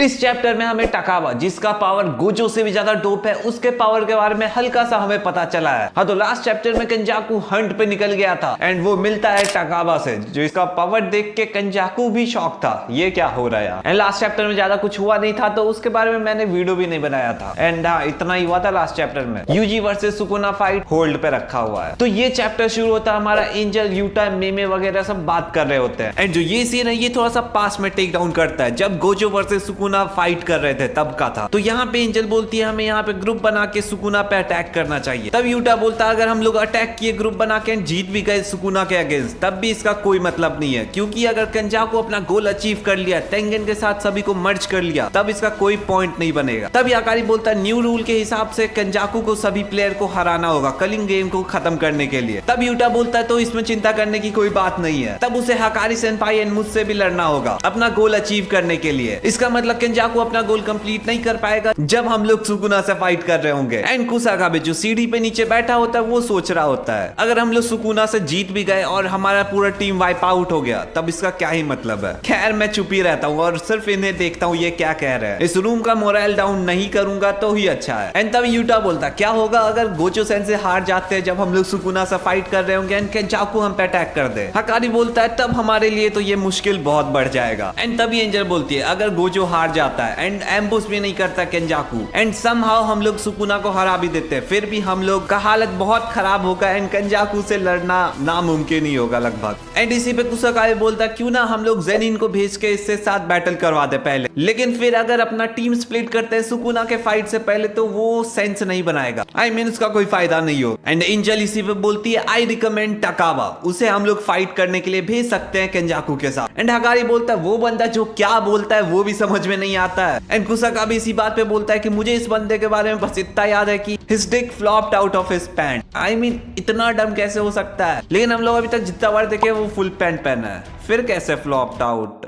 इस चैप्टर में हमें टकावा, जिसका पावर गोजो से भी ज्यादा डोप है, उसके पावर के बारे में हल्का सा हमें पता चला है। हाँ, तो लास्ट चैप्टर में कंजाकू हंट पे निकल गया था एंड वो मिलता है टकावा से, जो इसका पावर देख के कंजाकू भी शॉक था, ये क्या हो रहा है। एंड लास्ट चैप्टर में ज्यादा कुछ हुआ नहीं था, तो उसके बारे में मैंने वीडियो भी नहीं बनाया था। एंड हाँ, इतना ही हुआ था लास्ट चैप्टर में। Yuji versus Sukuna fight hold पे रखा हुआ है। तो ये चैप्टर शुरू होता है, हमारा एंजल, यूटा, मेमे वगैरह सब बात कर रहे होते हैं। एंड जो ये सीन है ये थोड़ा सा पास में टेक डाउन करता है, जब गोजो वर्सेस सुकुना फाइट कर रहे थे तब का था। तो यहाँ पे एंजल बोलती है हमें यहाँ पे ग्रुप बना के सुकुना पे अटैक करना चाहिए। तब यूटा बोलता है अगर हम लोग अटैक किए ग्रुप बना के जीत भी गए सुकुना के अगेंस्ट, तब भी इसका कोई मतलब नहीं है, क्योंकि अगर कंजाकू अपना गोल अचीव कर लिया, टेंगन के साथ सभी को मर्ज कर लिया, तब इसका कोई पॉइंट नहीं बनेगा। तब याकारी बोलता है न्यू रूल के हिसाब से कंजाकू को सभी प्लेयर को हराना होगा कलिंग गेम को खत्म करने के लिए। तब यूटा बोलता है तो इसमें चिंता करने की कोई बात नहीं है, तब उसे हकारी सेनपाई एंड मुझसे भी लड़ना होगा अपना गोल अचीव करने के लिए। इसका मतलब कंजाकू अपना गोल कंप्लीट नहीं कर पाएगा जब हम लोग सुकुना से फाइट कर रहे होंगे। एंड कुसाकाबे जो सीढ़ी पे नीचे बैठा होता है वो सोच रहा होता है अगर हम लोग सुकुना से जीत भी गए और हमारा पूरा टीम वाइप आउट हो गया, तब इसका क्या ही मतलब है। खैर मैं चुप ही रहता हूँ और सिर्फ इन्हें देखता हूँ ये क्या कह रहे हैं। इस रूम का मोरल डाउन नहीं करूंगा तो ही अच्छा है। एंड तब यूटा बोलता क्या होगा अगर गोचो सेन से हार जाते हैं जब हम लोग सुकुना से फाइट कर रहे होंगे एंड कंजाकू हम पे अटैक कर दे। हकारी बोलता है तब हमारे लिए तो ये मुश्किल बहुत बढ़ जाएगा। एंड तभी एंजल बोलती है अगर गोजो हार जाता है एंड एम्बुश भी नहीं करता कंजाकू एंड समहाउ हम लोग सुकुना को हरा भी देते हैं, फिर भी हम लोग का हालत बहुत खराब होगा एंड कंजाकू से लड़ना नामुमकिन ही होगा लगभग। एंड इसी पे कुसाकाबे बोलता क्यों ना हम लोग जेनिन को भेज के इससे साथ बैटल करवा दे पहले, लेकिन फिर अगर अपना टीम स्प्लिट करते हैं सुकुना के फाइट से पहले तो वो सेंस नहीं बनाएगा, आई मीन उसका कोई फायदा नहीं हो। एंड एंजल इसी पे बोलती है आई रिकमेंड टकावा, उसे हम लोग फाइट करने के लिए भेज सकते हैं कंजाकू के साथ। एंड हकारी बोलता है वो बंदा जो क्या बोलता है वो भी समझ में नहीं आता है। एंड कुसाकाबे इसी बात पे बोलता है कि मुझे इस बंदे के बारे में बस इतना याद है कि his dick flopped out of his pant। I mean इतना डम कैसे हो सकता है, लेकिन हम लोग अभी तक जितना बार देखे वो फुल पैंट पहना है, फिर कैसे फ्लॉप्ड आउट,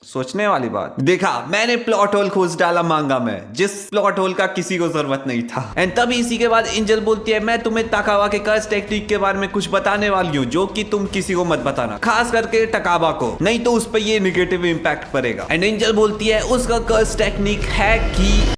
सोचने वाली बात। देखा मैंने प्लॉट होल खोज डाला मांगा में, जिस प्लॉट होल का किसी को जरूरत नहीं था। एंड तभी इसी के बाद एंजल बोलती है मैं तुम्हें टकावा के कर्स टेक्निक के बारे में कुछ बताने वाली हूँ जो कि तुम किसी को मत बताना, खास करके टकावा को, नहीं तो उस पर ये निगेटिव इंपैक्ट पड़ेगा। एंड एंजल बोलती है उसका कर्स टेक्निक है कि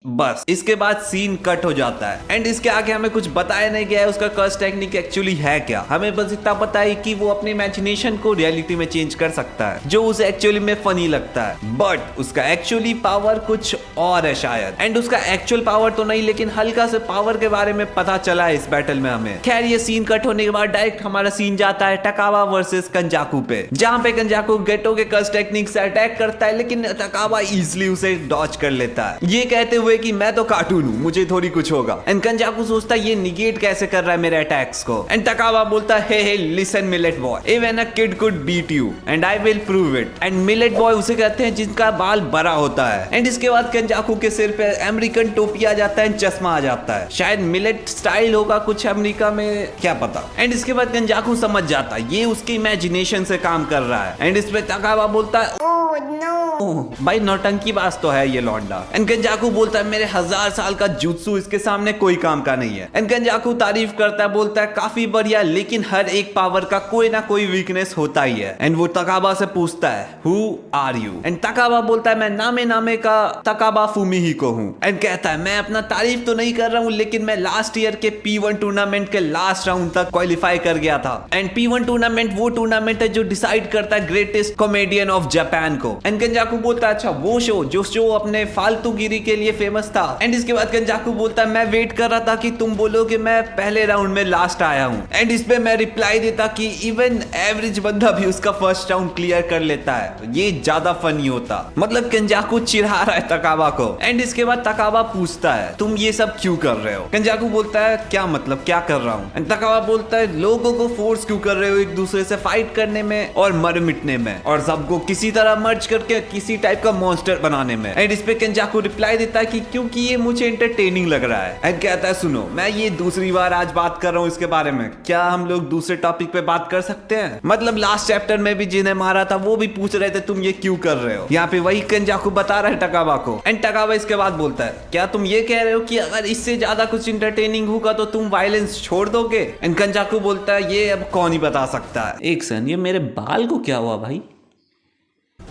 बस इसके बाद सीन कट हो जाता है। एंड इसके आगे हमें कुछ बताया नहीं गया है उसका कर्स टेक्निक एक्चुअली है क्या, हमें बस इतना पता है कि वो अपने इमेजिनेशन को रियलिटी में चेंज कर सकता है जो उसे एक्चुअली में फनी लगता है, बट उसका एक्चुअली पावर कुछ और है शायद। एंड उसका एक्चुअल पावर तो नहीं, लेकिन हल्का से पावर के बारे में पता चला है इस बैटल में हमें। खैर ये सीन कट होने के बाद डायरेक्ट हमारा सीन जाता है टकावा वर्सेस कंजाकू पे, जहां पे कंजाकू गेटो के कर्स टेक्निक से अटैक करता है, लेकिन टकावा इजिली उसे डॉज कर लेता है, ये कहते हुए कि मैं तो कार्टून हूँ मुझे थोड़ी कुछ होगा। एंड कंजाकू सोचता है ये निगेट कैसे कर रहा है मेरे अटैक्स को। एंड टकावा बोलता है hey listen millet boy, even a kid could beat you and I will prove it. And millet boy उसे कहते हैं जिनका बाल बड़ा होता है। एंड इसके बाद कंजाकू के सिर पे अमेरिकन टोपी आ जाता है, चश्मा आ जाता है, शायद मिलेट स्टाइल होगा कुछ अमेरिका में, क्या पता। एंड इसके बाद कंजाकू समझ जाता है ये उसकी इमेजिनेशन से काम कर रहा है। एंड इस पे टकावा बोलता है ओह नो भाई नौटंकी बाज तो है ये लौंडा। एंड कंजाकू बोलता है मेरे 1000 साल का जुत्सु इसके सामने कोई काम का नहीं है। एंड कंजाकू तारीफ करता है, बोलता है काफी बढ़िया, लेकिन हर एक पावर का कोई ना कोई वीकनेस होता ही है। एंड वो टकाबा से पूछता है हु आर यू। एंड टकाबा बोलता है मैं नामे नामे का टकाबा फुमिहिको हूँ। एंड कहता है मैं अपना तारीफ तो नहीं कर रहा हूँ, लेकिन मैं लास्ट ईयर के P1 टूर्नामेंट के लास्ट राउंड तक क्वालिफाई कर गया था। एंड P1 टूर्नामेंट वो टूर्नामेंट है जो डिसाइड करता है ग्रेटेस्ट कॉमेडियन ऑफ जापान को। एंड कंजाकू बोलता है अच्छा वो शो जो अपने फालतूगिरी के लिए फेमस था। एंड इसके बाद कंजाकू बोलता है मैं वेट कर रहा था कि तुम बोलो कि मैं पहले राउंड में लास्ट आया हूँ। एंड इस पे मैं रिप्लाई देता कि इवन एवरेज बंदा भी उसका फर्स्ट राउंड क्लियर कर लेता है, ये ज्यादा फनी होता। मतलब कंजाकू चिढ़ा रहा है टकावा को। एंड इसके बाद टकावा पूछता है तुम ये सब क्यों कर रहे हो। कंजाकू बोलता है क्या मतलब क्या कर रहा हूँ। एंड टकावा बोलता है लोगों को फोर्स क्यों कर रहे हो एक दूसरे से फाइट करने में और मर मिटने में, और सबको किसी तरह मर्ज करके किसी टाइप का मॉन्स्टर बनाने में। एंड इस पे कंजाकू रिप्लाई देता है कि क्योंकि ये मुझे एंटरटेनिंग लग रहा है। एंड कहता है सुनो मैं ये दूसरी बार आज बात कर रहा हूँ इसके बारे में, क्या हम लोग दूसरे टॉपिक पे बात कर सकते हैं। मतलब लास्ट चैप्टर में भी जिन्हें मारा था वो भी पूछ रहे थे तुम ये क्यों कर रहे हो, यहाँ पे वही कंजाकू बता रहा है टकावा को। एंड टकावा इसके बाद बोलता है क्या तुम ये कह रहे हो कि अगर इससे ज्यादा कुछ इंटरटेनिंग होगा तो तुम वायलेंस छोड़ दोगे। एंड कंजाकू बोलता है ये अब कौन ही बता सकता है। एक सन ये मेरे बाल को क्या हुआ भाई।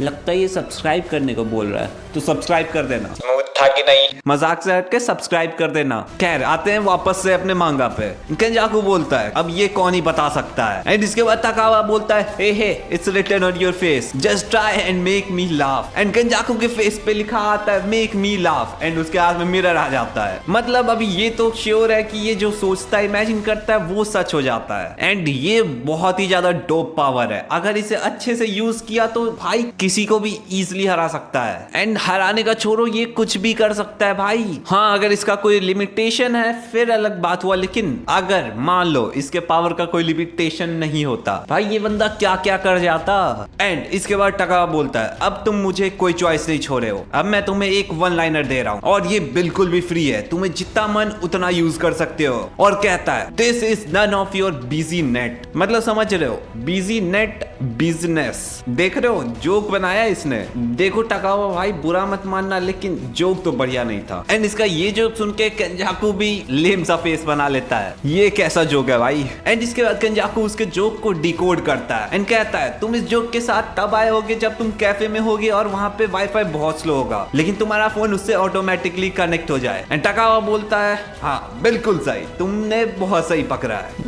लगता है ये सब्सक्राइब करने को बोल रहा है, तो सब्सक्राइब कर देना। था कि नहीं, मजाक से हटके सब्सक्राइब कर देना। खैर आते हैं वापस से अपने मांगा पे। केंजाकू बोलता है अब ये कौन ही बता सकता है। एंड इसके बाद तकावा बोलता है hey it's written on your face, just try and make me laugh. And Kenjaku के फेस पे लिखा आता है मेक मी लाफ, एंड उसके हाथ में मिरर आ जाता है। मतलब अभी ये तो श्योर है कि ये जो सोचता है इमेजिन करता है वो सच हो जाता है। एंड ये बहुत ही ज्यादा डोप पावर है, अगर इसे अच्छे से यूज किया तो भाई किसी को भी इजिली हरा सकता है। एंड हराने का छोड़ो ये कुछ भी कर सकता है भाई। हाँ अगर इसका कोई लिमिटेशन है फिर अलग बात हुआ, लेकिन अगर मान लो इसके पावर का कोई लिमिटेशन नहीं होता भाई ये बंदा क्या क्या कर जाता। एंड इसके बाद टकावा बोलता है अब तुम मुझे कोई चॉइस नहीं छोड़े हो, अब मैं तुम्हें एक वन लाइनर दे रहा हूँ और ये बिल्कुल भी फ्री है, तुम्हें जितना मन उतना यूज कर सकते हो। और कहता है this is none of your business, मतलब समझ रहे हो बिजी नेट बिजनेस। देख रहे हो जोक बनाया इसने। देखो टकावा भाई बुरा मत मानना लेकिन जोक तो बढ़िया नहीं था। एंड इसका ये जोक सुन के केंजाकू भी लेम सा फेस बना लेता है, ये कैसा जोक है भाई। एंड इसके बाद केंजाकू उसके जोक को डिकोड करता है एंड कहता है तुम इस जोक के साथ तब आए होगे जब तुम कैफे में होगे और वहां पे वाईफाई बहुत स्लो होगा लेकिन तुम्हारा फोन उससे ऑटोमेटिकली कनेक्ट हो जाए। एंड टकावा बोलता है हाँ बिल्कुल सही, तुमने बहुत सही पकड़ा है।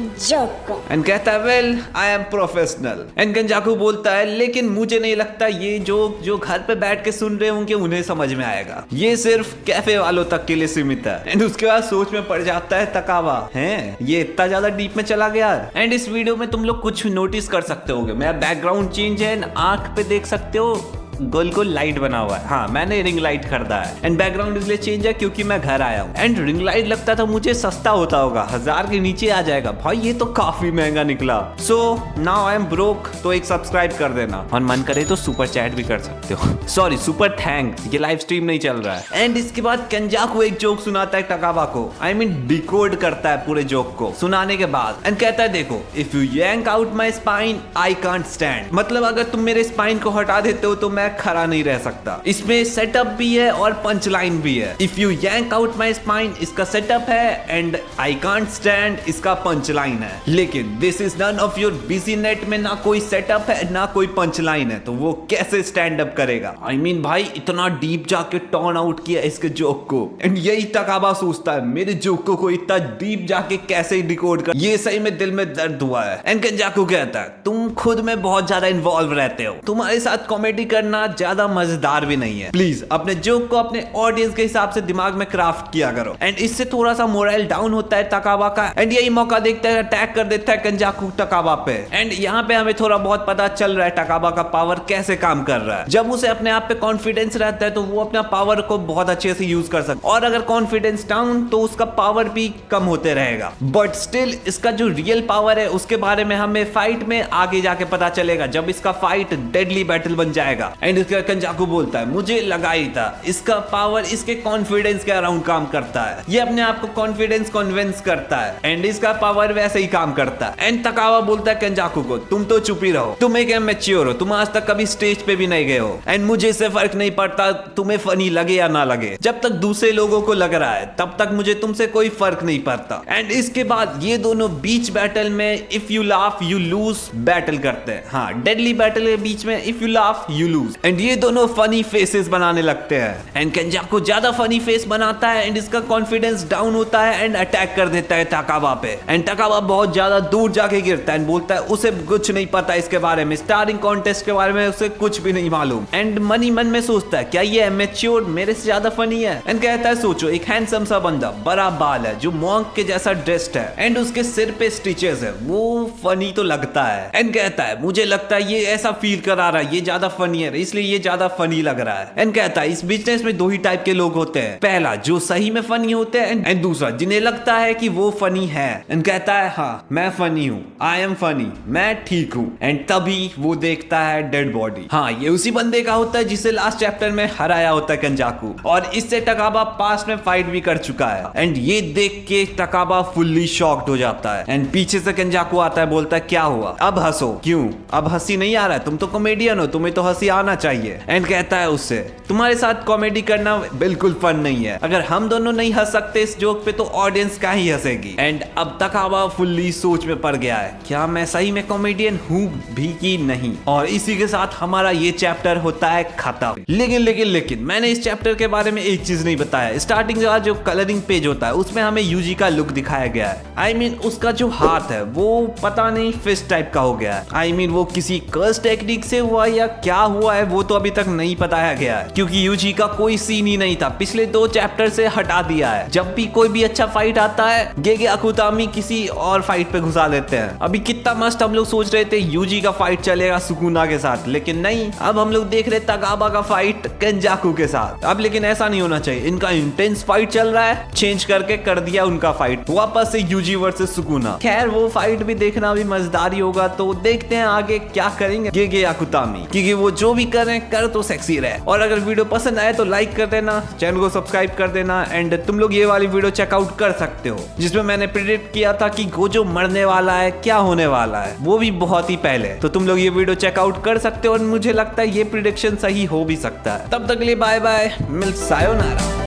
एंड कहता है well I am professional. And Kenjaku बोलता है लेकिन मुझे नहीं लगता ये जोक जो घर पे बैठ के सुन रहे होंगे उन्हें समझ में आएगा, ये सिर्फ कैफे वालों तक के लिए सीमित है। एंड उसके बाद सोच में पड़ जाता है तकावा है ये इतना ज्यादा डीप में चला गया। एंड इस वीडियो में तुम लोग कुछ नोटिस कर सकते होगे, मेरा बैकग्राउंड चेंज है, आंख पे देख सकते हो गोल गोल लाइट बना हुआ है। हाँ मैंने रिंग लाइट खरीदा है। एंड बैकग्राउंड इसलिए चेंज है क्योंकि मैं घर आया हूँ। एंड रिंग लाइट लगता था मुझे सस्ता होता होगा, 1000 के नीचे आ जाएगा, भाई ये तो काफी महंगा निकला। So now I am broke, तो एक सब्सक्राइब कर देना और मन करे तो सुपर चैट भी कर सकते हो। सॉरी सुपर थैंक, ये लाइव स्ट्रीम नहीं चल रहा है। एंड इसके बाद केंजाकू एक जोक सुनाता है टकावा को, आई मीन डिकोड करता है पूरे जोक को सुनाने के बाद। एंड कहता है देखो if you yank out my spine I can't stand, मतलब अगर तुम मेरे स्पाइन को हटा देते हो तो मैं खड़ा नहीं रह सकता। इसमें सेटअप भी है और पंच लाइन भी है। If you yank out my spine इसका सेटअप है एंड आई कांट स्टैंड इसका पंच लाइन है। लेकिन this is none of your business में ना कोई सेटअप है ना कोई पंच लाइन है, तो वो कैसे स्टैंड अप करेगा। आई मीन भाई इतना डीप जाके टर्न आउट किया इसके जोक को। एंड यही तकाबा सोचता है मेरे जोक को इतना डीप जाके कैसे डिकोड कर, ये सही में दिल में दर्द हुआ है। एंड केंजाकू कहता है तुम खुद में बहुत ज्यादा इन्वॉल्व रहते हो, तुम्हारे साथ कॉमेडी करना ज्यादा मजेदार भी नहीं है, प्लीज अपने जोक को अपने ऑडियंस के हिसाब से दिमाग में क्राफ्ट किया करो। एंड इससे थोड़ा सा मोरल डाउन होता है तकाबा का। एंड यही मौका देखता है अटैक कर देता है केंजाकू टकाबा पे। एंड यहाँ पे हमें थोड़ा बहुत पता चल रहा है टकाबा का पावर कैसे काम कर रहा है। जब उसे अपने आप पे कॉन्फिडेंस रहता है तो वो अपना पावर को बहुत अच्छे से यूज कर सकता है, और अगर कॉन्फिडेंस डाउन तो उसका पावर भी कम होते रहेगा। बट स्टिल इसका जो रियल पावर है उसके बारे में हमें फाइट में आगे जाके पता चलेगा, जब इसका फाइट डेडली बैटल बन जाएगा। एंड इसका केंजाकू बोलता है मुझे लगा ही था इसका पावर इसके कॉन्फिडेंस के अराउंड काम करता है, ये अपने आप को कॉन्फिडेंस कन्विंस करता है एंड इसका पावर वैसे ही काम करता है। एंड तकावा बोलता है केंजाकू को तुम तो चुप ही रहो, तुम एक मैच्योर हो, तुम आज तक कभी स्टेज पे भी नहीं गए हो एंड मुझे इससे फर्क नहीं पड़ता तुम्हें फनी लगे या ना लगे, जब तक दूसरे लोगों को लग रहा है तब तक मुझे तुमसे कोई फर्क नहीं पड़ता। एंड इसके बाद ये दोनों बीच बैटल में if you laugh you lose battle करते हैं। हाँ डेडली बैटल के बीच में if you laugh you lose. And ये दोनों फनी फेसेस बनाने लगते हैं एंड केंजाकू ज्यादा फनी फेस बनाता है एंड इसका कॉन्फिडेंस डाउन होता है एंड अटैक कर देता है तकावा पे। एंड तकावा बहुत ज्यादा दूर जाके गिरता है, बोलता है उसे कुछ नहीं पता इसके बारे में, स्टारिंग कॉन्टेस्ट के बारे में उसे कुछ भी नहीं मालूम। एंड मन ही मन में सोचता है क्या ये मैच्योर मेरे से ज्यादा फनी है। एंड कहता है सोचो एक हैंडसम सा बंदा बड़ा बाल है जो मॉन्क के जैसा ड्रेस्ड है एंड उसके सिर पे स्टिचेस है, वो फनी तो लगता है। एंड कहता है मुझे लगता है ये ऐसा फील करा रहा है ये ज्यादा फनी है इसलिए ये ज्यादा फनी लग रहा है। एंड कहता है इस बिजनेस में दो ही टाइप के लोग होते हैं, पहला जो सही में फनी होते हैं एंड दूसरा जिन्हें लगता है कि वो फनी है। एंड कहता है हाँ मैं फनी हूँ, आई एम फनी, मैं ठीक हूँ। एंड तभी वो देखता है डेड बॉडी। हाँ ये उसी बंदे का होता है जिसे लास्ट चैप्टर में हराया होता है केंजाकू, और इससे टकाबा पास्ट में फाइट भी कर चुका है। एंड ये देख के टकाबा फुल्ली शॉक्ड हो जाता है एंड पीछे से केंजाकू आता है, बोलता है क्या हुआ अब हंसो, क्यों अब हंसी नहीं आ रहा है, तुम तो कॉमेडियन हो तुम्हें तो हंसी आना आना चाहिए। एंड कहता है उससे, तुम्हारे साथ कॉमेडी करना बिल्कुल फन नहीं है, अगर हम दोनों नहीं हंस सकते इस जोक पे तो ऑडियंस क्या ही हंसेगी। एंड अब तकाबा फुल्ली सोच में पड़ गया है, क्या मैं सही में कॉमेडियन हूँ भी कि नहीं। और इसी के साथ हमारा ये चैप्टर होता है खत्म। लेकिन मैंने इस चैप्टर के बारे में एक चीज नहीं बताया। स्टार्टिंग का जो कलरिंग पेज होता है उसमें हमें यूजी का लुक दिखाया गया है। I mean, उसका जो हाथ है वो पता नहीं फिश टाइप का हो गया है। I mean, वो किसी कर्स टेक्निक से हुआ या क्या हुआ है वो तो अभी तक नहीं बताया गया है, क्योंकि यूजी का कोई सीन ही नहीं था। पिछले 2 चैप्टर से हटा दिया है। जब भी कोई भी अच्छा फाइट आता है गेगे अकुतामी किसी और फाइट पे घुसा देते हैं। अभी कितना मस्त हम लोग सोच रहे थे यूजी का फाइट चलेगा सुकुना के साथ, लेकिन नहीं, अब हम लोग देख रहे तकाबा का फाइट केंजाकू के साथ। अब लेकिन ऐसा नहीं होना चाहिए, इनका इंटेंस फाइट चल रहा है, चेंज करके कर दिया उनका फाइट वापस से यूजी वर्सेस सुकुना। खैर वो फाइट भी देखना भी मजेदार ही होगा, तो देखते हैं आगे क्या करेंगे गेगे अकुतामी, क्योंकि वो जो भी कर रहे हैं कर तो सेक्सी रहे। और अगर वीडियो पसंद आए तो लाइक कर देना, चैनल को सब्सक्राइब कर देना। एंड तुम लोग ये वाली वीडियो चेकआउट कर सकते हो जिसमें मैंने प्रेडिक्ट किया था कि गोजो मरने वाला है, क्या होने वाला है, वो भी बहुत ही पहले। तो तुम लोग ये वीडियो चेकआउट कर सकते हो और मुझे लगता है ये प्रेडिक्शन सही हो भी सकता है। तब तक के लिए बाय बाय, मिल सायोनारा।